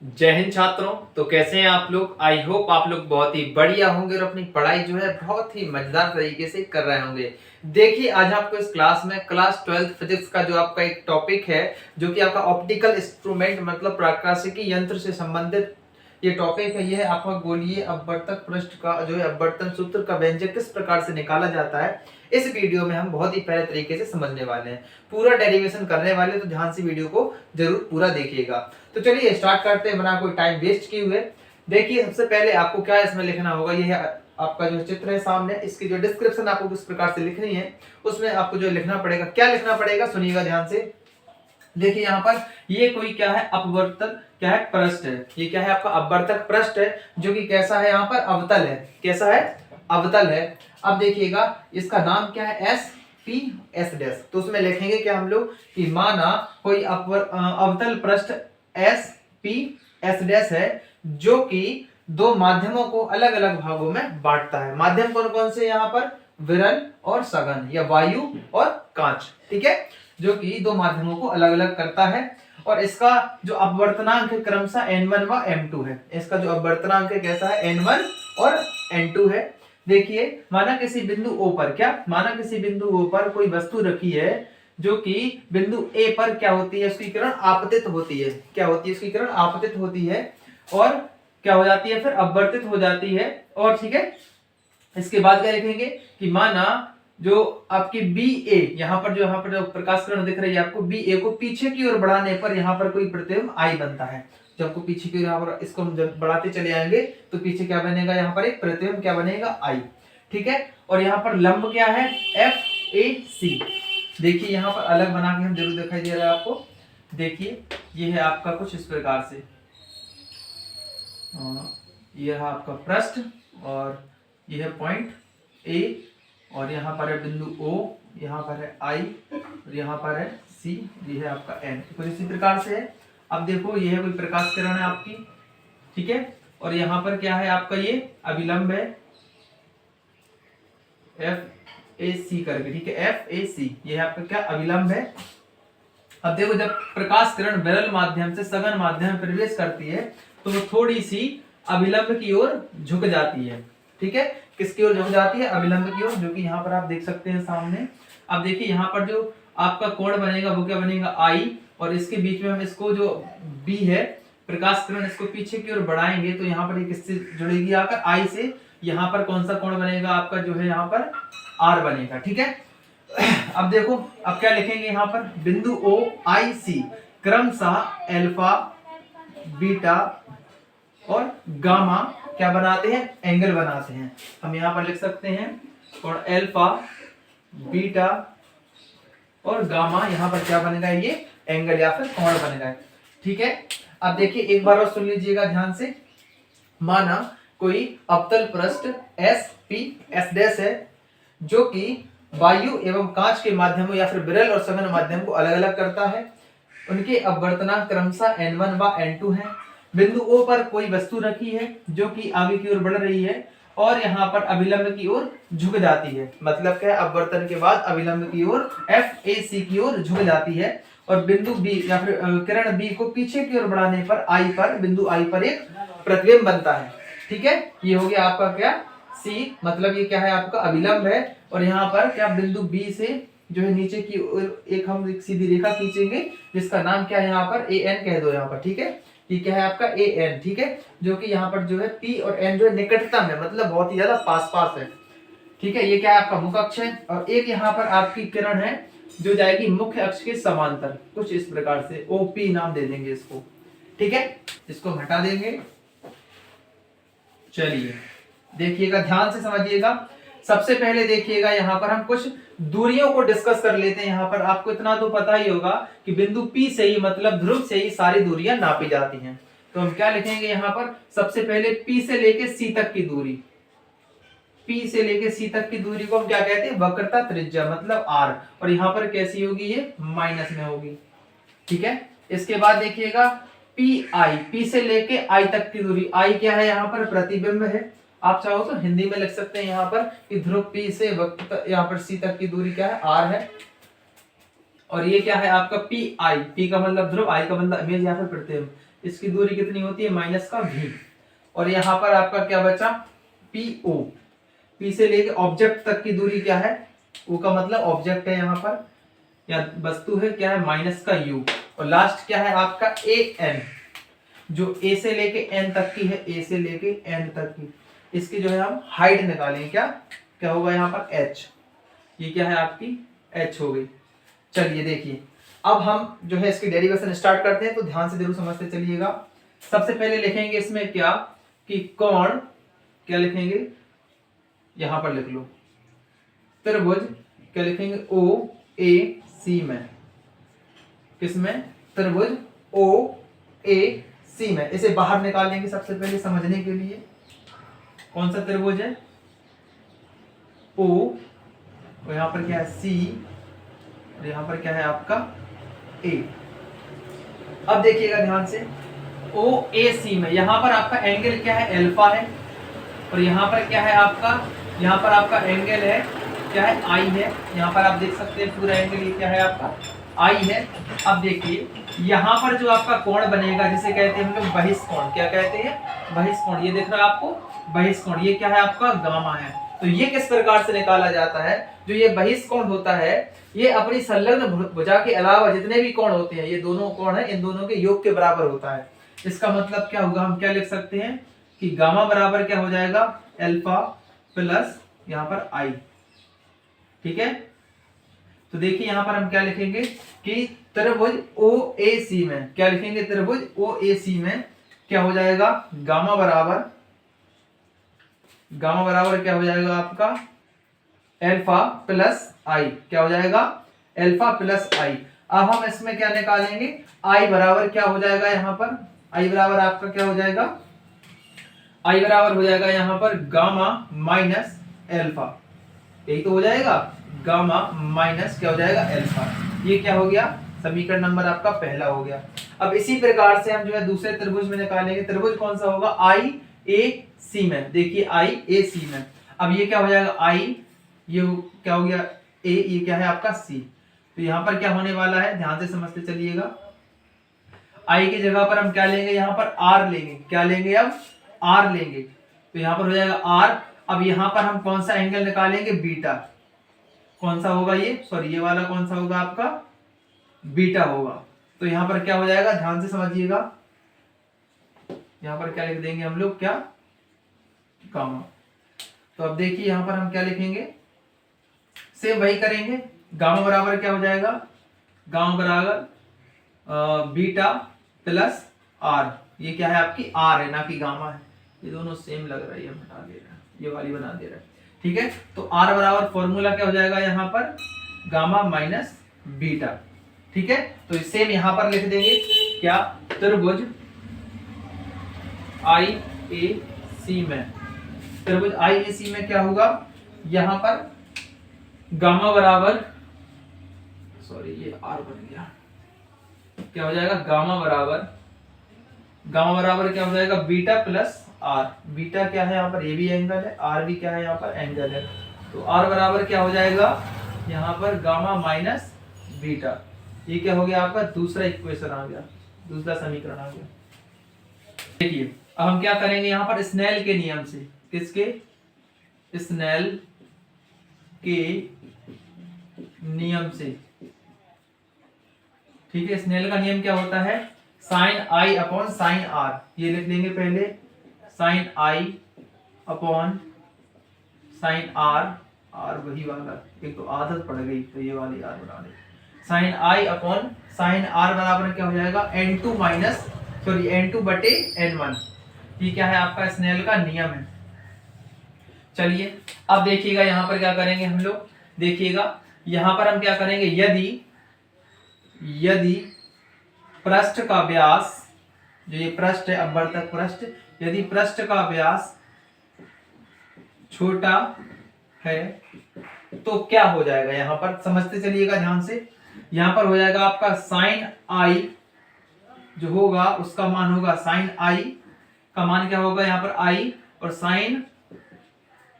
जय हिंद छात्रों। तो कैसे हैं आप लोग। आई होप आप लोग बहुत ही बढ़िया होंगे और अपनी पढ़ाई जो है बहुत ही मजेदार तरीके से कर रहे होंगे। देखिए आज आपको इस क्लास में क्लास 12 फिजिक्स का जो आपका एक टॉपिक है जो कि आपका ऑप्टिकल इंस्ट्रूमेंट मतलब प्रकाशिकी यंत्र से संबंधित ये टॉपिक है। ये है आपका गोलीय अपवर्तक पृष्ठ का जो है अपवर्तन सूत्र का व्यंजक किस प्रकार से निकाला जाता है, इस वीडियो में हम बहुत ही पहले तरीके से समझने वाले हैं। पूरा डेरिवेशन करने वाले तो ध्यान से वीडियो को जरूर पूरा देखिएगा। तो चलिए स्टार्ट करते हैं बिना कोई टाइम वेस्ट किए हुए। देखिए सबसे पहले आपको क्या इसमें लिखना होगा, ये है आपका जो चित्र है सामने, इसकी जो डिस्क्रिप्शन आपको किस प्रकार से लिखनी है उसमें आपको जो लिखना पड़ेगा, क्या लिखना पड़ेगा सुनिएगा ध्यान से। देखिए यहाँ पर ये कोई क्या है अपवर्तक क्या है पृष्ठ है, ये क्या है आपका अपवर्तक पृष्ठ है जो कि कैसा है यहाँ पर अवतल है। कैसा है? अवतल है। अब देखिएगा इसका नाम क्या है, एस पी एस डैश। तो उसमें लिखेंगे क्या हम लोग कि माना कोई अवतल पृष्ठ एस पी एस डैश है जो कि दो माध्यमों को अलग अलग भागों में बांटता है। माध्यम कौन कौन से यहाँ पर, विरल और सघन या वायु और कांच। ठीक है, जो कि दो माध्यमों को अलग अलग करता है। और इसका जो अपवर्तनांक है क्रमशः n1 व m2 है। इसका जो अपवर्तनांक है कैसा है, n1 और n2 है। देखिए माना किसी बिंदु O पर माना किसी बिंदु O पर कोई वस्तु रखी है जो कि बिंदु A पर क्या होती है, उसकी किरण आपतित होती है। क्या होती है? उसकी किरण आपतित होती है और क्या हो जाती है, फिर अपवर्तित हो जाती है। और ठीक है, इसके बाद क्या लिखेंगे कि माना जो आपकी बी ए यहाँ पर जो प्रकाश किरण दिख रही है आपको, बी ए को पीछे की ओर बढ़ाने पर यहाँ पर कोई प्रतिबिंब आई बनता है। जब को पीछे की ओर यहाँ पर इसको हम जब बढ़ाते चले आएंगे तो पीछे क्या बनेगा, यहाँ पर एक प्रतिबिंब क्या बनेगा, आई। ठीक है, और यहाँ पर लंब क्या है, एफ ए सी। देखिए यहाँ पर अलग बना के हम जरूर दिखाई दे रहा है आपको। देखिए ये है आपका कुछ इस प्रकार से, यह है आपका पृष्ठ और यह है पॉइंट ए और यहाँ पर है बिंदु O, यहाँ पर है I और यहाँ पर है C, ये है आपका N। कुछ इसी प्रकार से है। अब देखो ये है कोई प्रकाश किरण है आपकी, ठीक है, और यहाँ पर क्या है आपका, ये अभिलंब है FAC करके। ठीक है, FAC ये है आपका क्या, अभिलंब है। अब देखो जब प्रकाश किरण विरल माध्यम से सघन माध्यम में प्रवेश करती है तो वो थोड़ी सी अभिलंब की ओर झुक जाती है। ठीक है, किसकी ओर झुक जाती है, अभिलंब की ओर, जो कि यहाँ पर आप देख सकते हैं सामने। अब देखिए यहाँ पर जो आपका कोण बनेगा वो क्या बनेगा, आई, और इसके बीच में हम इसको जो बी है प्रकाश किरण इसको पीछे की ओर बढ़ाएंगे तो यहाँ पर ये किससे जुड़ेगी आकर, आई से। यहाँ पर कौन सा कोण बनेगा आपका, जो है यहाँ पर आर बनेगा। ठीक है, अब देखो अब क्या लिखेंगे यहाँ पर, बिंदु ओ आई सी क्रमशः अल्फा बीटा और गामा क्या बनाते हैं, एंगल बनाते हैं। हम यहाँ पर लिख सकते हैं और अल्फा बीटा और गामा यहाँ पर क्या बनेगा, ये एंगल या फिर कोण बनेगा। ठीक है, अब देखिए एक बार और सुन लीजिएगा ध्यान से। माना कोई अवतल पृष्ठ एस पी एस डैश है जो कि वायु एवं कांच के माध्यमों या फिर विरल और सघन माध्यम को अलग अलग करता है। उनके अपवर्तनांक क्रमशः n1 व n2 है। बिंदु O पर कोई वस्तु रखी है जो कि आगे की ओर बढ़ रही है और यहाँ पर अभिलंब की ओर झुक जाती है। मतलब क्या है, अपवर्तन के बाद अभिलंब की ओर FAC की ओर झुक जाती है और बिंदु B या फिर किरण B को पीछे की ओर बढ़ाने पर I पर, बिंदु I पर एक प्रतिबिंब बनता है। ठीक है, ये हो गया आपका क्या, C, मतलब ये क्या है आपका अभिलंब है। और यहाँ पर क्या, बिंदु B से जो है नीचे की ओर एक हम सीधी रेखा खींचेंगे जिसका नाम क्या है यहाँ पर, AN कह दो यहाँ पर। ठीक है, ये क्या है आपका AN। ठीक है, जो कि यहाँ पर जो है P और N जो है निकटतम है, मतलब बहुत ही ज्यादा पास पास है। ठीक है, ये क्या है आपका मुख्य अक्ष है और एक यहाँ पर आपकी किरण है जो जाएगी मुख्य अक्ष के समांतर, कुछ इस प्रकार से OP नाम दे देंगे इसको। ठीक है, इसको हम हटा देंगे। चलिए देखिएगा ध्यान से समझिएगा। सबसे पहले देखिएगा यहाँ पर हम कुछ दूरियों को डिस्कस कर लेते हैं। यहाँ पर आपको इतना तो पता ही होगा कि बिंदु P से ही मतलब ध्रुव से ही सारी दूरियां नापी जाती हैं। तो हम क्या लिखेंगे यहाँ पर, सबसे पहले P से लेके C तक की दूरी, P से लेके C तक की दूरी को हम क्या कहते हैं, वक्रता त्रिज्या मतलब R, और यहाँ पर कैसी होगी, ये माइनस में होगी। ठीक है, इसके बाद देखिएगा PI, P से लेके I तक की दूरी, I क्या है यहाँ पर, प्रतिबिंब है। आप चाहो तो हिंदी में लिख सकते हैं यहाँ पर कि ध्रुव P से वक्र यहाँ पर C तक की दूरी क्या है, R है। और ये क्या है आपका PI, P का मतलब ध्रुव, I का मतलब इमेज या फिर प्रतिबिंब। इसकी दूरी कितनी होती है, माइनस का v। और यहाँ पर आपका क्या बचा, PO। P से लेके ऑब्जेक्ट तक की दूरी क्या है, O का मतलब ऑब्जेक्ट है यहाँ पर या वस्तु है, क्या है, माइनस का U। और लास्ट क्या है आपका AN, जो A से लेके N तक की है, A से लेके N तक की, इसकी जो है हम हाइट निकालेंगे। क्या क्या होगा यहाँ पर, H। ये क्या है आपकी H हो गई। चलिए देखिए, अब हम जो है इसकी डेरिवेशन स्टार्ट करते हैं, तो ध्यान से जरूर समझते चलिएगा। सबसे पहले लिखेंगे इसमें क्या, कि कोण, क्या लिखेंगे, यहां पर लिख लो त्रिभुज, क्या लिखेंगे, OAC में, किसमें, त्रिभुज OAC में। इसे बाहर निकालेंगे सबसे पहले समझने के लिए। कौन सा त्रिभुज है, O, और यहां पर क्या है C, और यहां पर क्या है आपका A। अब देखिएगा ध्यान से, OAC में यहां पर आपका एंगल क्या है, अल्फा है, और यहां पर क्या है आपका, यहां पर आपका एंगल है, क्या है, I है। यहां पर आप देख सकते हैं पूरा एंगल ये क्या है आपका I है। अब देखिए यहां पर जो आपका कोण बनेगा, जिसे कहते हैं हम लोग बहिष्कोण, क्या कहते हैं, बहिष्कोण। ये दिख रहा है आपको बहिष्कोण, ये क्या है आपका गामा है। तो ये किस प्रकार से निकाला जाता है, जो ये बहिष्कोण होता है, ये अपनी संलग्न भुजा के अलावा जितने भी कोण होते हैं, ये दोनों कोण है, इन दोनों के योग के बराबर होता है। इसका मतलब क्या होगा, हम क्या लिख सकते हैं कि गामा बराबर क्या हो जाएगा, अल्फा प्लस यहाँ पर I। ठीक है, तो देखिए यहां पर हम क्या लिखेंगे कि त्रिभुज OAC में, क्या लिखेंगे, त्रिभुज OAC में क्या हो जाएगा, गामा बराबर क्या हो जाएगा आपका अल्फा प्लस I। क्या हो जाएगा, अल्फा प्लस I। अब हम इसमें क्या निकालेंगे, I बराबर क्या हो जाएगा, यहाँ पर I बराबर आपका क्या हो जाएगा, I बराबर हो जाएगा यहाँ पर गामा माइनस अल्फा। यही तो हो जाएगा, गामा माइनस क्या हो जाएगा, अल्फा। ये क्या हो गया, समीकरण नंबर आपका पहला हो गया। अब इसी प्रकार से हम जो है दूसरे त्रिभुज में निकालेंगे। त्रिभुज कौन सा होगा, IAC में। देखिए IAC में, अब ये क्या हो जाएगा I, ये क्या हो गया A, ये क्या है आपका C। तो यहाँ पर क्या होने वाला है, ध्यान से समझते चलिएगा। I की जगह पर हम क्या लेंगे, यहाँ पर R लेंगे। क्या लेंगे, अब R लेंगे। तो यहाँ पर हो जाएगा R। अब यहाँ पर हम कौन सा एंगल निकालेंगे, बीटा। कौन सा होगा ये, सॉरी ये वाला कौन सा होगा आपका, बीटा होगा। तो यहाँ पर क्या हो जाएगा, ध्यान से समझिएगा, यहाँ पर क्या लिख देंगे हम लोग, क्या, गामा। तो अब देखिए यहाँ पर हम क्या लिखेंगे, सेम वही करेंगे। गामा बराबर क्या हो जाएगा, गामा बराबर बीटा प्लस R। ये क्या है आपकी R है, ना कि गामा है। ये दोनों सेम लग रहा है, हम हटा दे रहे हैं, ये वाली बना दे रहे हैं। ठीक है, तो R बराबर फॉर्मूला क्या हो जाएगा यहाँ पर, गामा माइनस बीटा। ठीक है, तो सेम यहाँ पर लिख देंगे, क्या, त्रिभुज IAC में, त्रिभुज IAC में क्या होगा, यहाँ पर गामा बराबर, सॉरी ये R बन गया, क्या हो जाएगा, गामा बराबर क्या हो जाएगा, बीटा प्लस R। बीटा क्या है यहाँ पर, ये भी एंगल है, R भी क्या है यहाँ पर, एंगल है। तो R बराबर क्या हो जाएगा यहाँ पर, गामा माइनस बीटा। ये क्या हो गया आपका, दूसरा इक्वेशन आ गया, दूसरा समीकरण आ गया। देखिए अब हम क्या करेंगे यहाँ पर, स्नेल के नियम से, किसके, स्नेल के नियम से। ठीक है, स्नेल का नियम क्या होता है, sine I upon sine R। ये लिख लेंगे पहले, sine I upon sine R, R वही वाला, एक तो आदत पड़ गई तो ये वाली R बना ली। Sine I upon sine R बराबर क्या हो जाएगा, N2 माइनस, सॉरी N2 बटे N1। ये क्या है आपका, स्नेल का नियम है। चलिए अब देखिएगा यहाँ पर क्या करेंगे हम लोग, देखिएगा यहाँ पर हम क्या करेंगे, यदि पृष्ठ का व्यास, जो ये पृष्ठ है, अपवर्तक पृष्ठ, यदि पृष्ठ का व्यास छोटा है तो क्या हो जाएगा, यहाँ पर समझते चलिएगा ध्यान से। यहाँ पर हो जाएगा आपका साइन I जो होगा उसका मान होगा, साइन I का मान क्या होगा यहाँ पर I, और साइन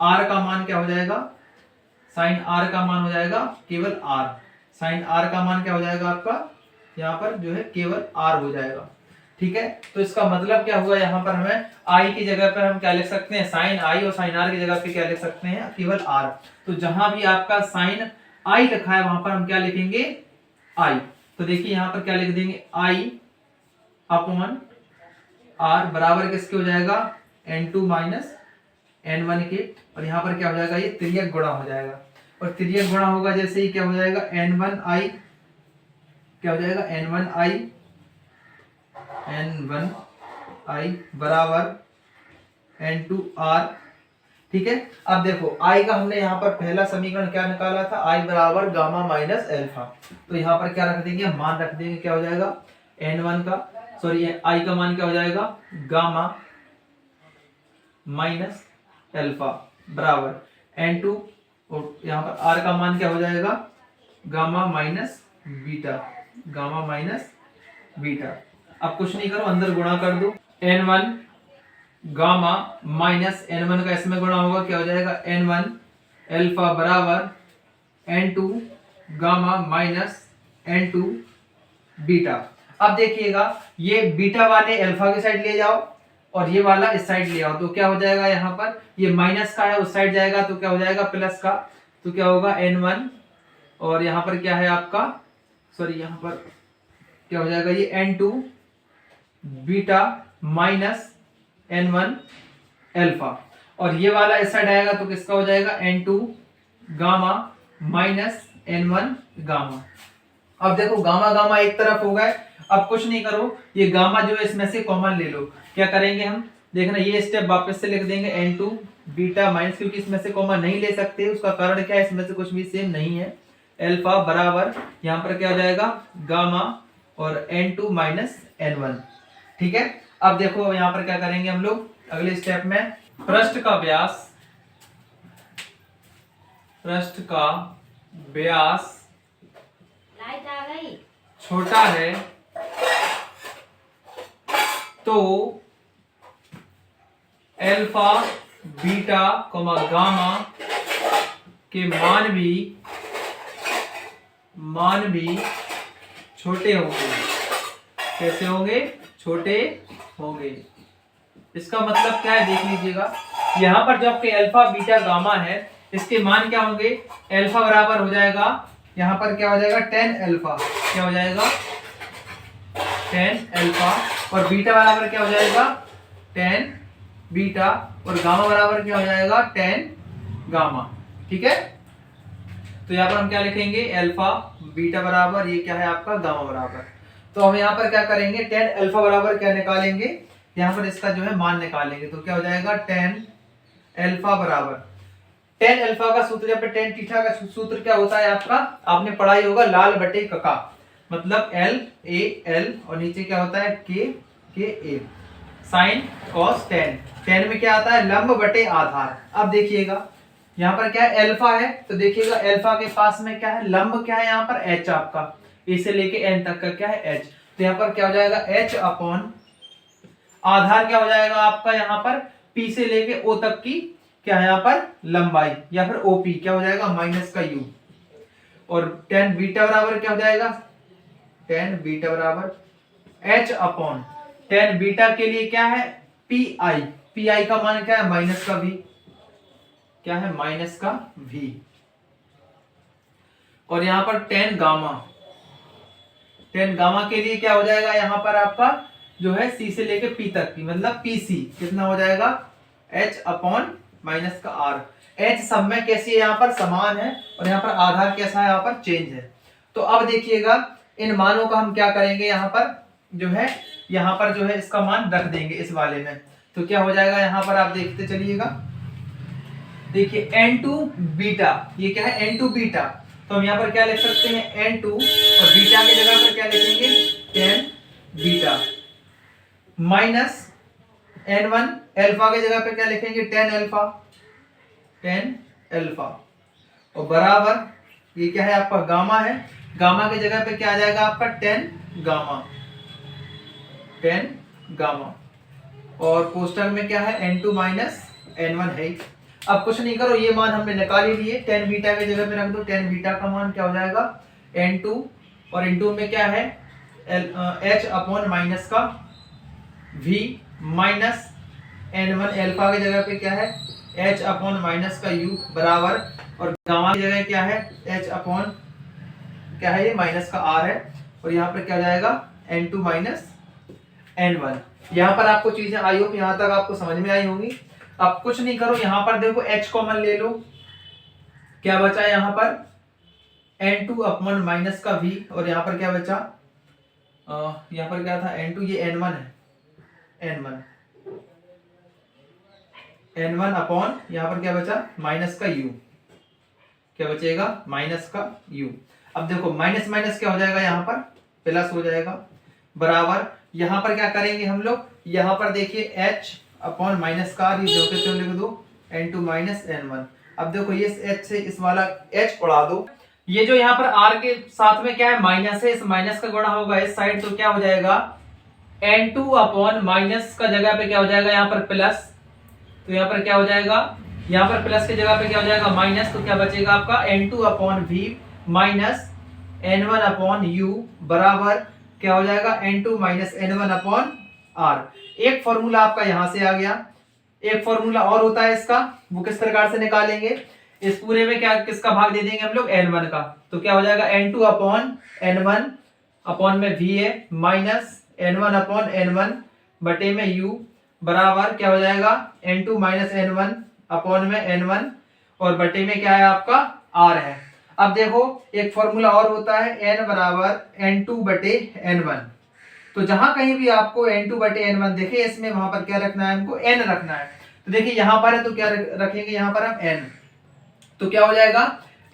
R का मान क्या हो जाएगा, साइन R का मान हो जाएगा केवल R। साइन R का मान क्या हो जाएगा आपका यहाँ पर, जो है केवल R हो जाएगा। ठीक है, तो इसका मतलब क्या हुआ, यहाँ पर हमें आई की जगह पर हम क्या लिख सकते हैं, साइन आई, और साइन आर की जगह पे क्या लिख सकते हैं, केवल आर। तो जहां भी आपका साइन आई लिखा है वहां पर हम क्या लिखेंगे, आई। तो देखिए यहाँ पर क्या लिख देंगे, आई अपॉन आर बराबर किसके हो जाएगा, n2 माइनस n1 के, और यहाँ पर क्या हो जाएगा, ये तिर्यक गुणा हो जाएगा, और तिर्यक गुणा होगा जैसे ही क्या हो जाएगा, n1i क्या हो जाएगा, n1i बराबर n2r। ठीक है, अब देखो i का हमने यहाँ पर पहला समीकरण क्या निकाला था, i बराबर गामा माइनस एल्फा। तो यहाँ पर क्या रख देंगे, मान रख देंगे, क्या हो जाएगा, n1 का सॉरी i का मान क्या हो जाएगा, गामा माइनस एल्फा बराबर n2, और यहाँ पर r का मान क्या हो जाएगा, gamma minus beta, gamma minus beta. अब कुछ नहीं करो, अंदर गुणा कर दो, n1 गामा माइनस n1 का इसमें गुणा होगा, क्या हो जाएगा, n1 एल्फा बराबर n2 gamma minus n2 beta. अब देखिएगा, ये बीटा वाले अल्फा की साइड ले जाओ और ये वाला इस साइड ले आओ, तो क्या हो जाएगा, यहाँ पर ये माइनस का है उस साइड जाएगा तो क्या हो जाएगा, प्लस का, तो क्या होगा n1, और यहाँ पर क्या है आपका, सॉरी यहाँ पर क्या हो जाएगा, ये n2 beta minus n1 alpha, और ये वाला इस साइड आएगा तो किसका हो जाएगा, n2 gamma minus n1 gamma. अब देखो गामा गामा एक तरफ हो गए, अब कुछ नहीं करो, ये गामा जो है इसमें से कॉमन ले लो। क्या करेंगे हम, देखना ये स्टेप वापस से लिख देंगे, n2 बीटा माइनस, क्योंकि इसमें से कॉमन नहीं ले सकते, उसका कारण क्या है, इसमें से कुछ भी सेम नहीं है, अल्फा बराबर यहाँ पर क्या हो जाएगा, गामा और n2 माइनस n1। ठीक है, अब देखो यहाँ पर क्या करेंगे हम लोग अगले स्टेप में, पृष्ठ का व्यास छोटा है तो अल्फा बीटा गामा के मान भी छोटे होंगे। कैसे होंगे, छोटे होंगे। इसका मतलब क्या है, देख लीजिएगा, यहाँ पर जो आपके अल्फा बीटा गामा है इसके मान क्या होंगे, अल्फा बराबर हो जाएगा, यहाँ पर क्या हो जाएगा, 10 अल्फा, क्या हो जाएगा 10 अल्फा, और बीटा बराबर क्या हो जाएगा 10 बीटा, और गामा बराबर क्या हो जाएगा 10 गामा। ठीक है, तो यहाँ पर हम क्या लिखेंगे, अल्फा बीटा बराबर ये क्या है आपका गामा बराबर। तो हम यहाँ पर क्या करेंगे, 10 अल्फा बराबर क्या निकालेंगे, यहाँ पर इसका जो है मान निकालेंगे, तो क्या हो जाएगा 10 अल्फा बराबर, 10 अल्फा का सूत्र या फिर 10 थीटा का सूत्र क्या होता है आपका, आपने पढ़ा ही होगा, लाल बटे कका, मतलब L A L और नीचे क्या होता है K K A, sine cos tan, ten में क्या आता है, लंब बटे आधार। अब देखिएगा यहाँ पर क्या है, अल्फा है, तो देखिएगा अल्फा के पास में क्या है, लंब क्या है यहाँ पर h आपका, a से लेके n तक का क्या है h, तो यहाँ पर क्या हो जाएगा h अपॉन आधार क्या हो जाएगा आपका, यहाँ पर p से लेके o तक की क्या है यहाँ पर लंबाई, या फिर OP क्या हो जाएगा माइनस का u, और 10 बीटा बराबर क्या हो जाएगा, 10 बीटा बराबर h अपॉन 10 बीटा के लिए क्या है PI, PI का मान क्या है माइनस का v, क्या है माइनस का v, और यहां पर 10 गामा, 10 गामा के लिए क्या हो जाएगा यहाँ पर आपका जो है C से लेके P तक की, मतलब PC कितना हो जाएगा h अपॉन माइनस का r, h सब में कैसी है यहाँ पर समान है, और यहाँ पर आधार कैसा है यहाँ पर चेंज है। तो अब देखिएगा इन मानों का हम क्या करेंगे, यहाँ पर जो है यहाँ पर जो है इसका मान रख देंगे इस वाले में, तो क्या हो जाएगा यहाँ पर आप देखते चलिएगा, देखिए n2 बीटा, ये क्या है n2 बीटा, तो हम यहाँ पर क्या लिख सकते हैं n2, और बीटा की जगह पर क्या लिखेंगे 10 बीटा, माइनस n1 अल्फा की जगह पे क्या लिखेंगे 10 अल्फा, 10 अल्फा, और बराबर ये क्या है आपका गामा है, गामा की जगह पे क्या आ जाएगा आपका 10 गामा, 10 गामा, और कोष्टक में क्या है n2 माइनस n1 है। अब कुछ नहीं करो, ये मान हमने निकाल ही लिए, 10 बीटा की जगह पे रख दो, 10 बीटा का मान क्या हो जाएगा n2, और n2 में क्या है h अपॉन माइनस का v माइनस n1 अल्फा की जगह पे क्या है h अपॉन माइनस का u बराबर, और गामा की जगह क्या है h अपॉन क्या है ये माइनस का r है, और यहाँ पर क्या हो जाएगा n2 माइनस n1। यहाँ पर आपको चीजें आई होप यहाँ तक आपको समझ में आई होंगी। अब कुछ नहीं करो, यहाँ पर देखो h कॉमन ले लो, क्या बचा यहाँ पर n2 अपॉन माइनस का v, और यहाँ पर क्या बचा यहाँ पर क्या था n2, ये n1 है, n1 अपॉन यहाँ पर क्या बचा माइनस का u, क्या बचेगा माइनस का u। अब देखो माइनस माइनस क्या हो जाएगा यहाँ पर प्लस हो जाएगा, बराबर यहाँ पर क्या करेंगे हम लोग, यहाँ पर देखिए h अपॉन माइनस का r, जो के लिख दो n2 माइनस n1। अब देखो ये h से इस वाला h उड़ा दो, ये जो यहाँ पर r के साथ में क्या है माइनस है, इस माइनस का गुणा होगा इस साइड, तो क्या हो जाएगा n2 अपॉन माइनस का जगह पे क्या हो जाएगा यहाँ पर प्लस, तो यहाँ पर क्या हो जाएगा यहाँ पर प्लस की जगह पे क्या हो जाएगा माइनस, तो क्या बचेगा आपका n2 upon v minus n1 upon u बराबर क्या हो जाएगा n2 minus n1 upon r। एक फॉर्मूला आपका यहां से आ गया, एक फॉर्मूला और होता है इसका, वो किस प्रकार से निकालेंगे, इस पूरे में क्या किसका भाग दे देंगे हम लोग n1 का, तो क्या हो जाएगा n2 अपॉन n1 अपॉन में v है माइनस n1 अपॉन n1 बटे में u बराबर क्या हो जाएगा n2 माइनस n1 अपॉन में n1 और बटे में क्या है आपका r है। अब देखो एक फॉर्मूला और होता है n बराबर n2 बटे n1, तो जहां कहीं भी आपको n2 बटे n1 देखे इसमें वहां पर क्या रखना है हमको n रखना है, तो देखिए यहाँ पर है तो क्या रखेंगे यहाँ पर हम n, तो क्या हो जाएगा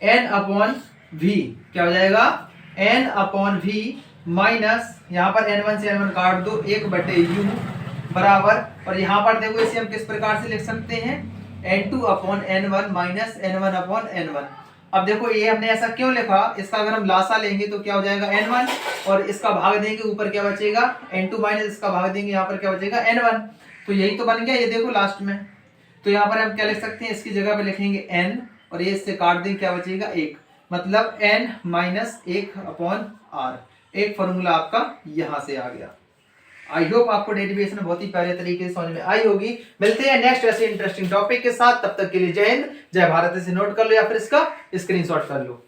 n अपॉन v, क्या हो जाएगा n अपॉन v माइनस यहाँ पर n1 से n1 काट दो 1 बटे u बराबर, और यहाँ पर देखो इसे हम किस प्रकार से लिख सकते हैं n2 upon n1 minus n1 upon n1। अब देखो ये हमने ऐसा क्यों लिखा, इसका अगर हम लासा लेंगे तो क्या हो जाएगा n1 और इसका भाग देंगे ऊपर क्या बचेगा n2 माइनस इसका भाग देंगे यहाँ पर क्या बचेगा n1, तो यही तो बन गया ये देखो लास्ट में। तो यहाँ पर हम क्या लिख सकते हैं, इसकी जगह पे लिखेंगे n और ये इससे काट देंगे क्या बचेगा 1, मतलब n माइनस 1 अपॉन r। एक फॉर्मूला आपका यहाँ से आ गया। आई होप आपको डेरिवेशन बहुत ही प्यारे तरीके से समझ में आई होगी। मिलते हैं नेक्स्ट ऐसे इंटरेस्टिंग टॉपिक के साथ, तब तक के लिए जय हिंद जय भारत। इसे नोट कर लो या फिर इसका स्क्रीनशॉट कर लो।